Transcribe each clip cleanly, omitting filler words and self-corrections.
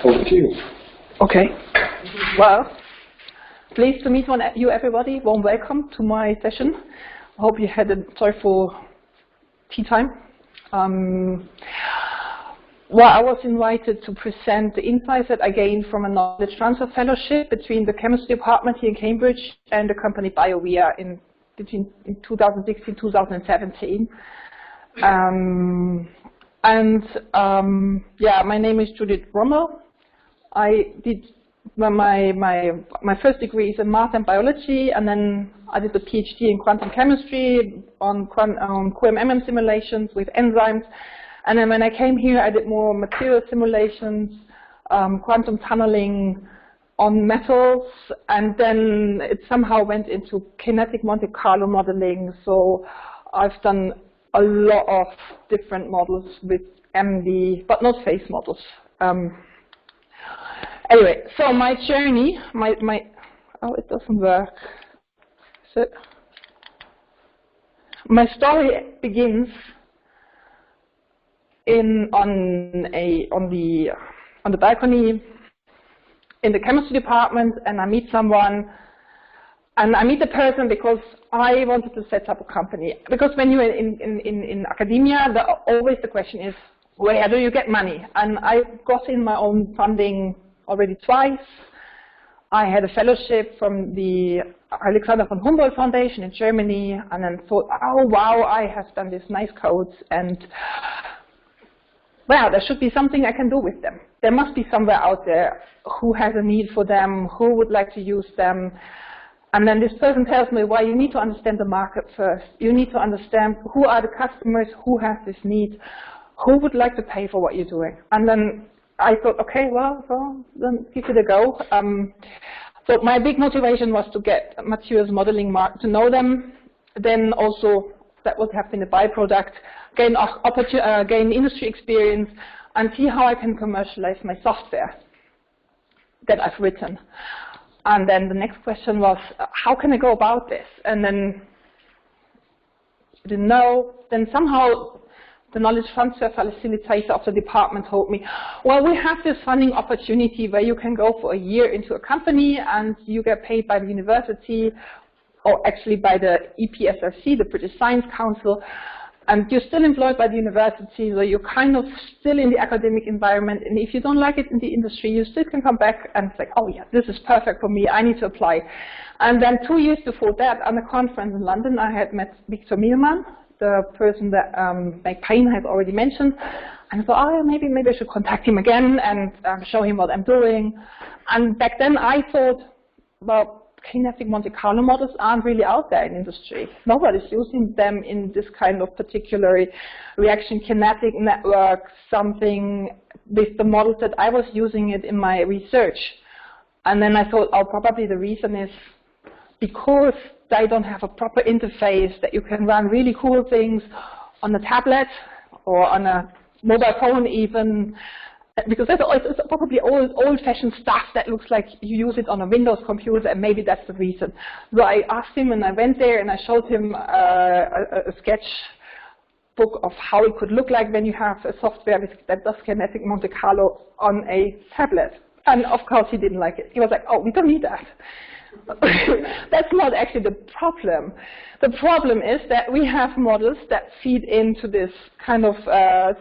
Over to you. Okay. Well, pleased to meet you, everybody. Warm welcome to my session. I hope you had a joyful tea time. Well, I was invited to present the insights that I gained from a knowledge transfer fellowship between the chemistry department here in Cambridge and the company BioVia in 2016 2017. Yeah, my name is Judith Rommel. I did my first degree is in math and biology, and then I did a PhD in quantum chemistry on QMMM simulations with enzymes. And then when I came here, I did more material simulations, quantum tunneling on metals, and then it somehow went into kinetic Monte Carlo modeling. So I've done a lot of different models with MD, but not phase models. Anyway, so my journey, oh, it doesn't work. So my story begins on the balcony in the chemistry department, and I meet someone, and I meet the person because I wanted to set up a company. Because when you're in academia, always the question is, where do you get money? And I got in my own funding already twice. I had a fellowship from the Alexander von Humboldt Foundation in Germany, and then thought, oh wow, I have done these nice codes, and well, there should be something I can do with them. There must be somewhere out there who has a need for them, who would like to use them. And then this person tells me, well, you need to understand the market first. You need to understand who are the customers, who has this need, who would like to pay for what you're doing. And then I thought, okay, well, then give it a go. So my big motivation was to get materials modeling to know them. Then also, that would have been a byproduct, gain industry experience, and see how I can commercialize my software that I've written. And then the next question was, how can I go about this? And then I didn't know. Then somehow the knowledge transfer facilitator of the department told me, well, we have this funding opportunity where you can go for a year into a company and you get paid by the university, or actually by the EPSRC, the British Science Council, and you're still employed by the university, so you're kind of still in the academic environment, and if you don't like it in the industry, you still can come back and say, oh yeah, this is perfect for me, I need to apply. And then 2 years before that, on a conference in London, I had met Victor Mielman, the person that Meg Payne had already mentioned, and I thought, oh, maybe I should contact him again and show him what I'm doing. And back then I thought, well, kinetic Monte Carlo models aren't really out there in industry. Nobody's using them in this kind of particular reaction kinetic network, something with the models that I was using it in my research. And then I thought, oh, probably the reason is because they don't have a proper interface that you can run really cool things on a tablet or on a mobile phone even, because it's probably old-fashioned stuff that looks like you use it on a Windows computer, and maybe that's the reason. So I asked him, and I went there, and I showed him a sketch book of how it could look like when you have a software that does kinetic Monte Carlo on a tablet. And of course, he didn't like it. He was like, oh, we don't need that. That's not actually the problem. The problem is that we have models that feed into this kind of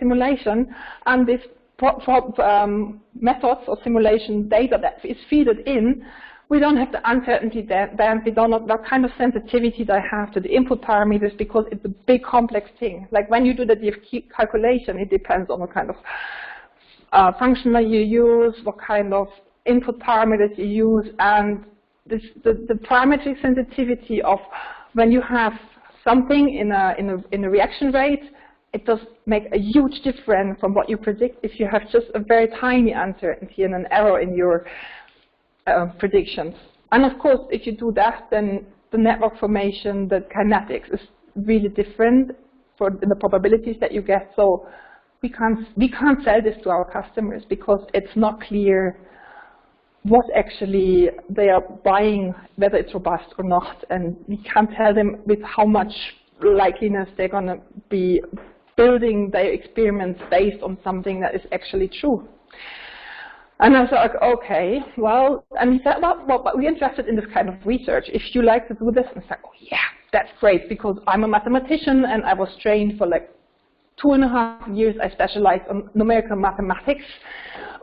simulation, and this methods or simulation data that is fed in, we don't have the uncertainty band, we don't know what kind of sensitivity they have to the input parameters, because it's a big complex thing. Like when you do the DFT calculation, it depends on what kind of function that you use, what kind of input parameters you use, and the parametric sensitivity of when you have something in a reaction rate, it does make a huge difference from what you predict if you have just a very tiny uncertainty and an error in your predictions. And of course, if you do that, then the network formation, the kinetics is really different in the probabilities that you get. So we can't sell this to our customers because it's not clear what actually they are buying, whether it's robust or not, and we can't tell them with how much likeliness they're going to be building their experiments based on something that is actually true. And I was like, okay, well, and he said, well, but we're interested in this kind of research. If you like to do this, and I said, oh yeah, that's great, because I'm a mathematician and I was trained for like 2.5 years. I specialized on numerical mathematics,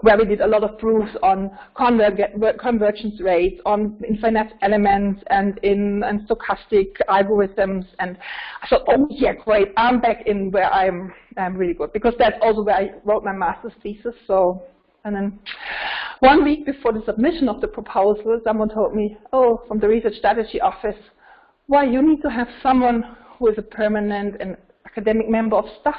where we did a lot of proofs on convergence rates, on infinite elements, and in stochastic algorithms. And I thought, oh yeah, great, I'm back in where I'm really good, because that's also where I wrote my master's thesis. So, and then 1 week before the submission of the proposal, someone told me, oh, from the research strategy office, well, you need to have someone who is a permanent and academic member of staff.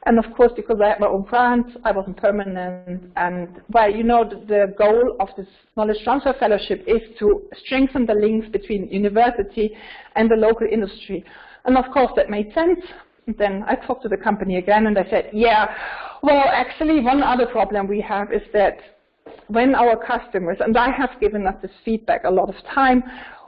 And of course, because I had my own grant, I wasn't permanent. And well, you know, the goal of this knowledge transfer fellowship is to strengthen the links between university and the local industry. And of course, that made sense. And then I talked to the company again, and I said, yeah, well, actually, one other problem we have is that when our customers, and I have given us this feedback a lot of time,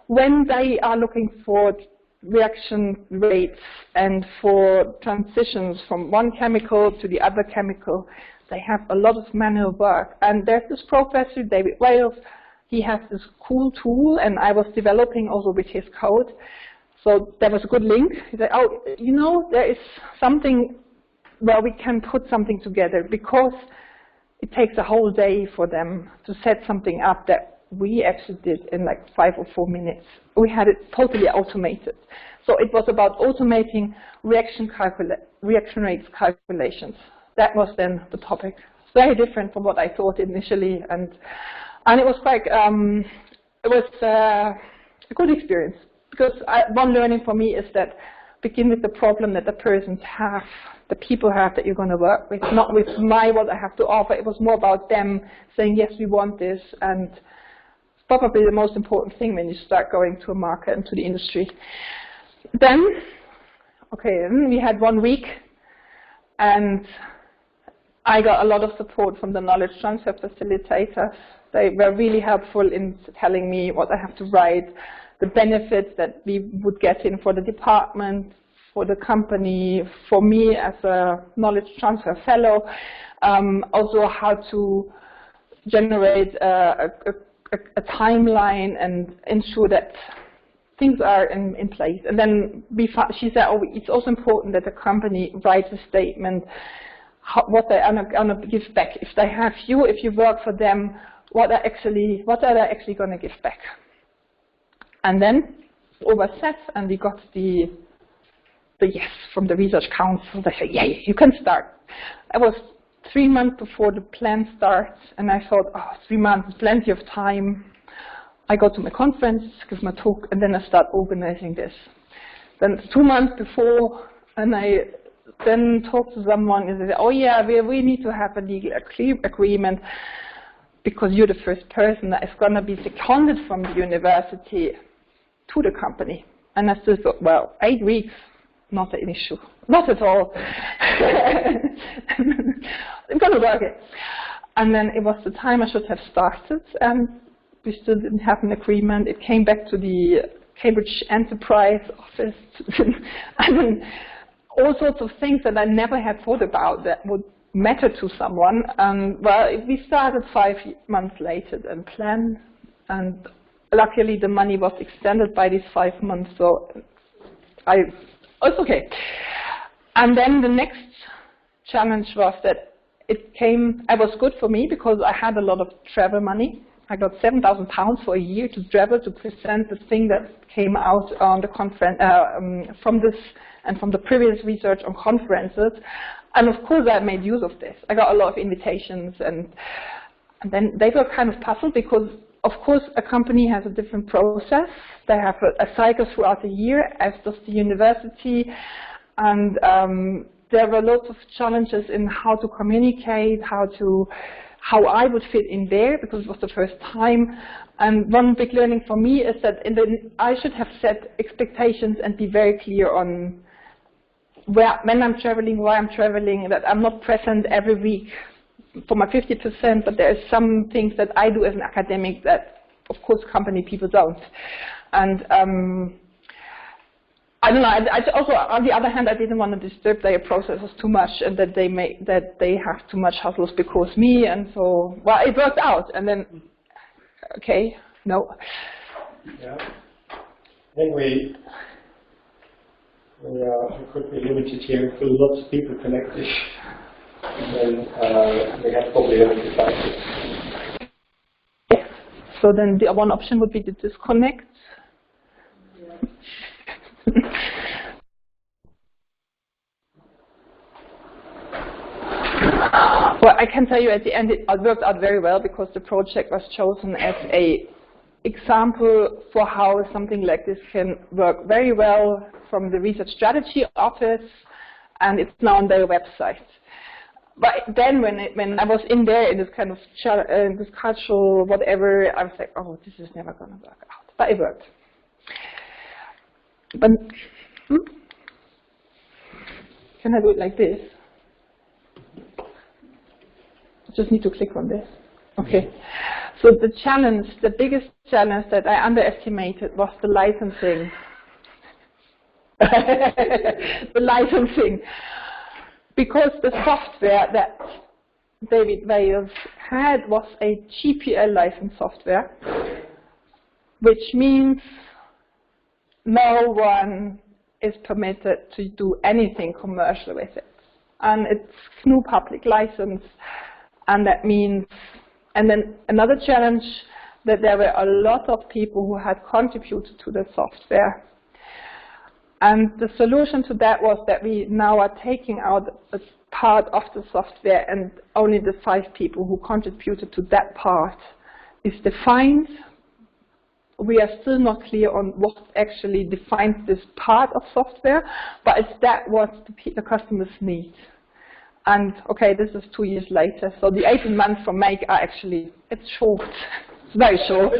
when they are looking for reaction rates and for transitions from one chemical to the other chemical, they have a lot of manual work. And there's this professor, David Wales, he has this cool tool, and I was developing also with his code. So there was a good link. He said, oh, you know, there is something where we can put something together, because it takes a whole day for them to set something up that we actually did in like 5 or 4 minutes. We had it totally automated. So it was about automating reaction rates calculations. That was then the topic. Very different from what I thought initially, and it was quite a good experience, because one learning for me is that begin with the problem that the persons have, the people have that you're going to work with, not with what I have to offer. It was more about them saying, yes, we want this, and probably the most important thing when you start going to a market and to the industry. Then, okay, we had 1 week, and I got a lot of support from the knowledge transfer facilitators. They were really helpful in telling me what I have to write, the benefits that we would get in for the department, for the company, for me as a knowledge transfer fellow, also how to generate a timeline and ensure that things are in place. And then she said, oh, it's also important that the company writes a statement, what they are going to give back. If they have you, if you work for them, what are they actually going to give back? And then all was set, and we got the yes from the research council. They said, yeah, you can start. I was 3 months before the plan starts, and I thought, oh, 3 months, plenty of time. I go to my conference, give my talk, and then I start organizing this. Then 2 months before, and I then talk to someone, and they say, oh yeah, we need to have a legal agreement, because you're the first person that is going to be seconded from the university to the company. And I still thought, well, 8 weeks, not an issue. Not at all. I'm going to work it. And then it was the time I should have started, and we still didn't have an agreement. It came back to the Cambridge Enterprise office. And then all sorts of things that I never had thought about that would matter to someone. Well, we started 5 months later than planned, and luckily the money was extended by these 5 months, so it's okay. And then the next challenge was that it was good for me because I had a lot of travel money. I got £7,000 for a year to travel to present the thing that came out on the conference from this and from the previous research on conferences. And of course, I made use of this. I got a lot of invitations, and then they were kind of puzzled because, of course, a company has a different process. They have a cycle throughout the year, as does the university, and there were lots of challenges in how to communicate, how I would fit in there, because it was the first time. And one big learning for me is that I should have set expectations and be very clear on when I'm traveling, why I'm traveling, that I'm not present every week for my 50%, but there are some things that I do as an academic that, of course, company people don't. And I don't know. I also, on the other hand, I didn't want to disturb their processes too much, and that they have too much hassles because me, and so well, it worked out. And then, okay, no. Yeah. I think we could be limited here for lots of people connected, and then we have probably only decided. Yes. So then the one option would be to disconnect. Well, I can tell you at the end it worked out very well because the project was chosen as an example for how something like this can work very well from the Research Strategy Office, and it's now on their website. But then when I was in there in this kind of this cultural whatever, I was like, oh, this is never going to work out. But it worked. But can I do it like this? I just need to click on this. Okay. So the challenge, the biggest challenge that I underestimated was the licensing. The licensing. Because the software that David Wales had was a GPL licensed software, which means no one is permitted to do anything commercial with it. And it's GNU public license, and that means, and then another challenge, that there were a lot of people who had contributed to the software. And the solution to that was that we now are taking out a part of the software, and only the 5 people who contributed to that part is defined. We are still not clear on what actually defines this part of software, but it's that what the customers need. And okay, this is 2 years later, so the 18 months from make are actually, it's short. It's very short.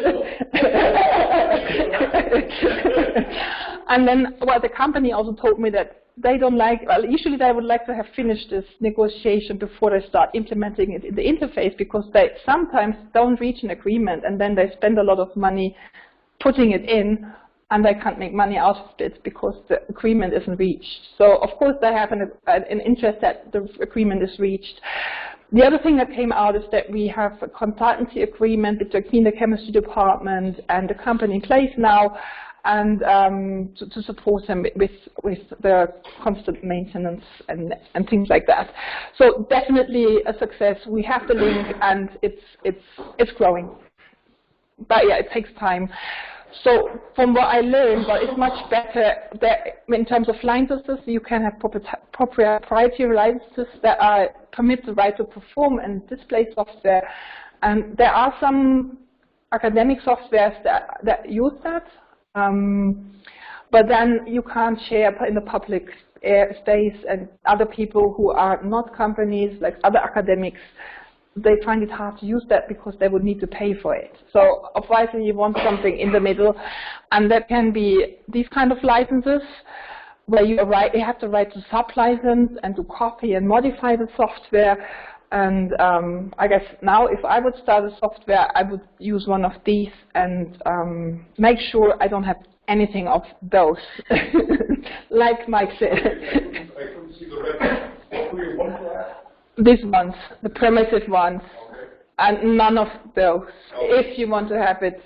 And then, well, the company also told me that they don't like, well, usually they would like to have finished this negotiation before they start implementing it in the interface, because they sometimes don't reach an agreement, and then they spend a lot of money putting it in, and they can't make money out of it because the agreement isn't reached. So, of course, they have an interest that the agreement is reached. The other thing that came out is that we have a consultancy agreement between the chemistry department and the company in place now, and to support them with the constant maintenance and things like that. So definitely a success. We have the link, and it's growing. But yeah, it takes time. So from what I learned, well, it's much better that in terms of licenses, you can have proprietary licenses that permit the right to perform and display software. And there are some academic softwares that use that, but then you can't share in the public space, and other people who are not companies, like other academics, they find it hard to use that because they would need to pay for it. So obviously you want something in the middle, and that can be these kind of licenses where you have the right to sub-license and to copy and modify the software. And I guess now if I would start a software, I would use one of these and make sure I don't have anything of those, like Mike said. I couldn't see the red. What do you want to have? These ones, the primitive ones, Okay. and none of those, Okay. if you want to have it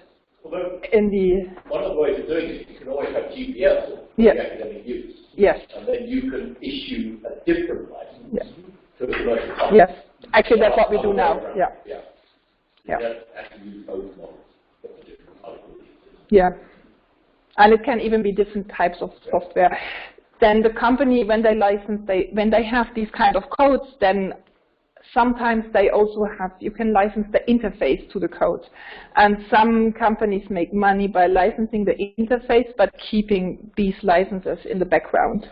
Although in the... one of the ways of doing it, you can always have GPS for Yes. the academic use. Yes, And then you can issue a different license yes, to the commercial company. yes. Actually, that's what we do now. Yeah, Yeah. yeah, You actually use both models, but the different algorithms. yeah. And it can even be different types of software. Then the company, when they license, when they have these kind of codes, then sometimes they also have, you can license the interface to the code. And some companies make money by licensing the interface, but keeping these licenses in the background.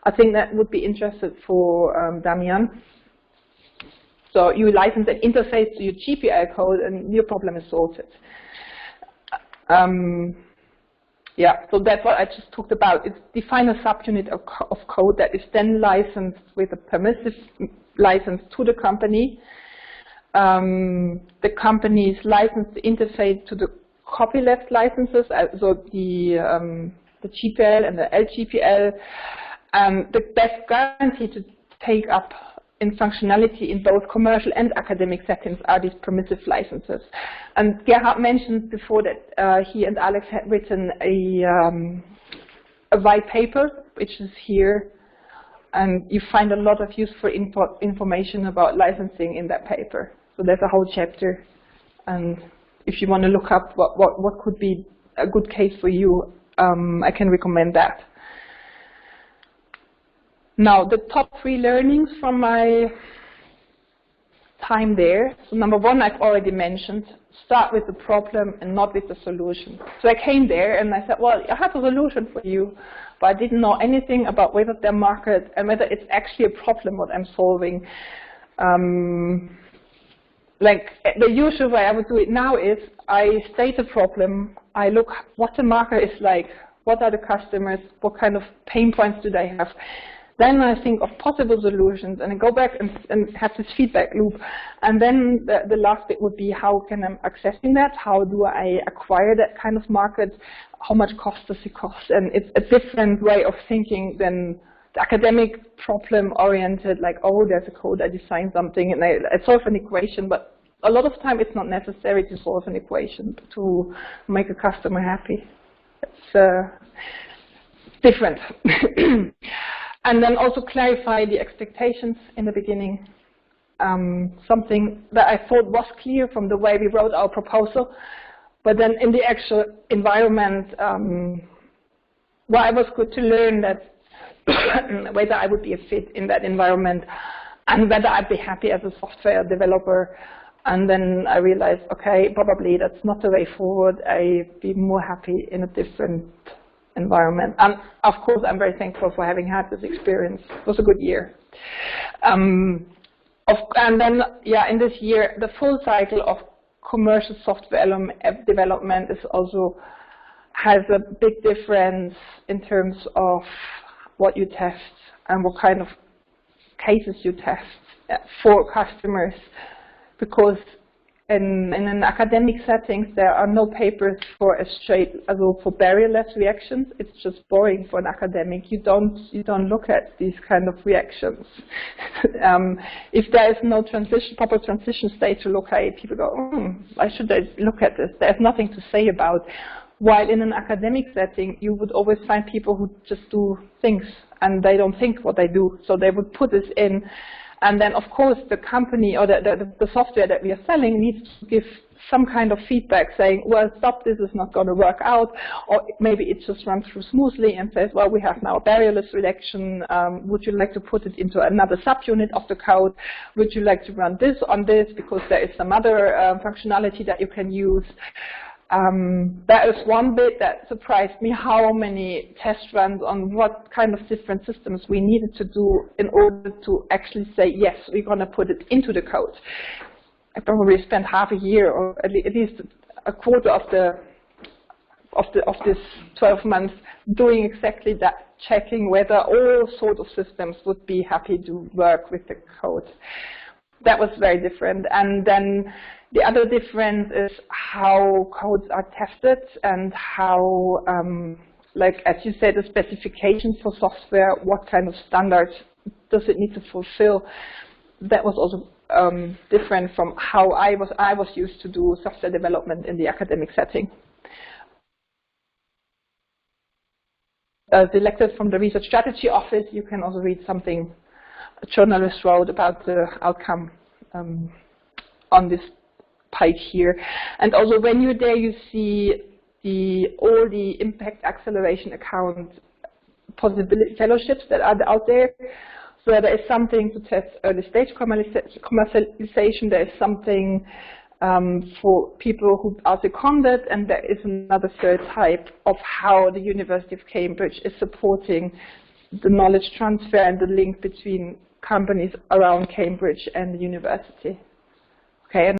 I think that would be interesting for Damian. So you license an interface to your GPL code, and your problem is sorted. Yeah, so that's what I just talked about. It's define a subunit of code that is then licensed with a permissive license to the company. The companies license the interface to the copyleft licenses, so the the GPL and the LGPL. The best guarantee to take up in functionality in both commercial and academic settings are these permissive licenses. And Gerhard mentioned before that he and Alex had written a white paper, which is here. And you find a lot of useful information about licensing in that paper. So there's a whole chapter. And if you want to look up what could be a good case for you, I can recommend that. Now, the top 3 learnings from my time there. So number 1, I've already mentioned, start with the problem and not with the solution. So I came there and I said, well, I have a solution for you, but I didn't know anything about whether their market and whether it's actually a problem what I'm solving. Like the usual way I would do it now is I state a problem, I look what the market is like, what are the customers, what kind of pain points do they have. Then I think of possible solutions and I go back and have this feedback loop. And then the last bit would be how can I accessing that? How do I acquire that kind of market? How much cost does it cost? And it's a different way of thinking than the academic problem-oriented, like, oh, there's a code, I design something and I solve an equation. But a lot of time it's not necessary to solve an equation to make a customer happy. It's different. And then also clarify the expectations in the beginning. Something that I thought was clear from the way we wrote our proposal, but then in the actual environment, well, it was good to learn that whether I would be a fit in that environment and whether I'd be happy as a software developer. And then I realized, okay, probably that's not the way forward. I'd be more happy in a different environment. And of course, I'm very thankful for having had this experience. It was a good year. And then, yeah, in this year, the full cycle of commercial software development is also has a big difference in terms of what you test and what kind of cases you test for customers. Because in an academic settings, there are no papers for a for barrierless reactions. It's just boring for an academic. You don't look at these kind of reactions. If there is no proper transition state to look at it, people go, why should I look at this? There's nothing to say about. While in an academic setting, you would always find people who just do things and they don't think what they do. So they would put this in. And then, of course, the company or the software that we are selling needs to give some kind of feedback saying, well, stop, this is not going to work out. Or maybe it just runs through smoothly and says, well, we have now a barrierless reaction. Would you like to put it into another subunit of the code? Would you like to run this on this because there is some other functionality that you can use? That is one bit that surprised me, how many test runs on what kind of different systems we needed to do in order to actually say, yes, we're going to put it into the code. I probably spent half a year or at least a quarter of this 12 months doing exactly that, checking whether all sorts of systems would be happy to work with the code. That was very different. And then the other difference is how codes are tested and how, like as you said, the specifications for software, what kind of standards does it need to fulfill. That was also different from how I was used to do software development in the academic setting. Selected from the Research Strategy Office, you can also read something a journalist wrote about the outcome on this page here. And also when you're there, you see all the impact acceleration account possibility fellowships that are out there. So there is something to test early stage commercialization, there is something for people who are seconded, and there is another third type of how the University of Cambridge is supporting the knowledge transfer and the link between companies around Cambridge and the university. Okay.